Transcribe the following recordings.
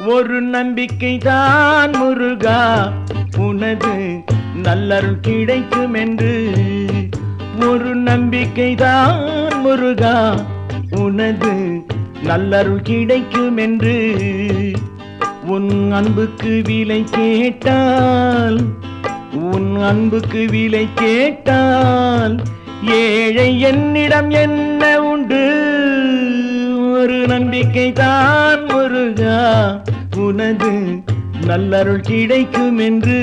ஒரு நம்பிக்கை தான் முருகா, உனது நல்லருள் கிடைக்கும் என்று. ஒரு நம்பிக்கை தான் முருகா, உனது நல்லருள் கிடைக்கும் என்று. உன் அன்புக்கு விலை கேட்டால், உன் அன்புக்கு விலை கேட்டால் ஏழை என்னிடம் என்ன உண்டு. ஒரு நம்பிக்கை தான் முருகா, உனது நல்லருள் கிடைக்கும் என்று.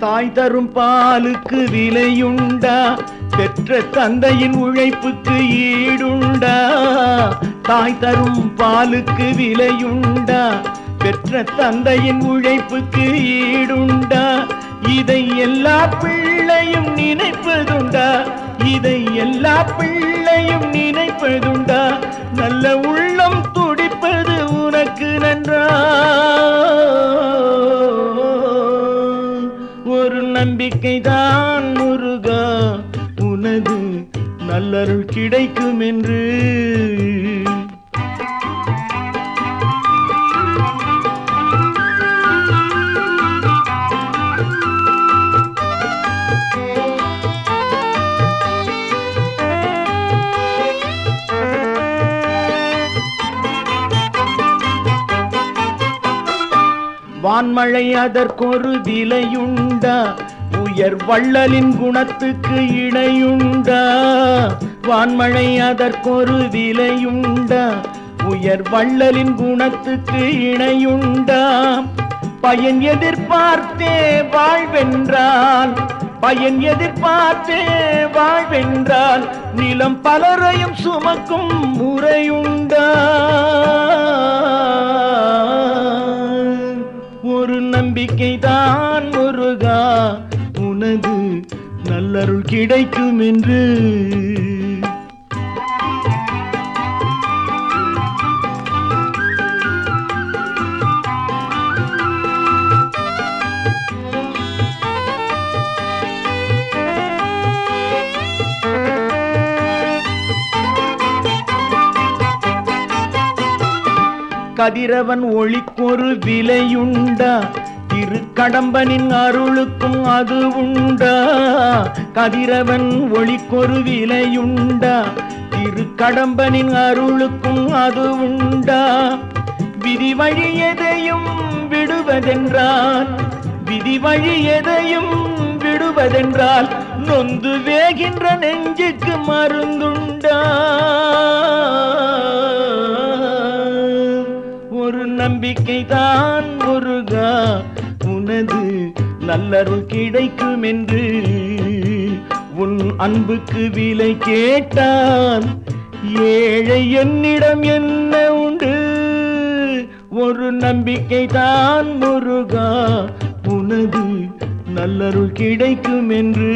தாய் தரும் பாலுக்கு விலையுண்டா, பெற்ற தந்தையின் உழைப்புக்கு ஈடுண்டா. தாய் தரும் பாலுக்கு விலையுண்டா, பெற்ற தந்தையின் உழைப்புக்கு ஈடுண்டா. இதை எல்லா பிள்ளையும் நினைப்பதுண்டா, இதை எல்லா பிள்ளையும் நினைப்பதுண்டா. நல்ல உள்ளம் துடிப்பது உனக்கு நன்றா. ஒரு நம்பிக்கை தான் முருகா, உனது நல்லருள் கிடைக்கும் என்று. வான்மழை அதற்கொரு விலையுண்டா, உயர் வள்ளலின் குணத்துக்கு இணையுண்டா. வான்மழை அதற்கொரு விலையுண்டா, உயர் வள்ளலின் குணத்துக்கு இணையுண்டா. பயன் எதிர்பார்த்தே வாழ்வென்றால், பயன் எதிர்பார்த்தே வாழ்வென்றால் நிலம் பலரையும் சுமக்கும் முறையுண்டா. ஒரு நம்பிக்கை தான் முருகா, உனது நல்லருள் கிடைக்கும் என்று. கதிரவன் ஒளிக்கொரு விலையுண்டா, திருக்கடம்பனின் அருளுக்கும் அது உண்டா. கதிரவன் ஒளிக்கொரு விலையுண்டா, திருக்கடம்பனின் அருளுக்கும் அது உண்டா. விதி வழி எதையும் விடுவதென்றால், விதி வழி எதையும் விடுவதென்றால் நொந்து வேகின்ற நெஞ்சுக்கு மருந்துண்டா. ஒரு நம்பிக்கை தான் முருகா, உனது நல்லருள் கிடைக்கும் என்று. உன் அன்புக்கு விலை கேட்டால் ஏழை என்னிடம் என்ன உண்டு. ஒரு நம்பிக்கை தான் முருகா, உனது நல்லருள் கிடைக்கும் என்று.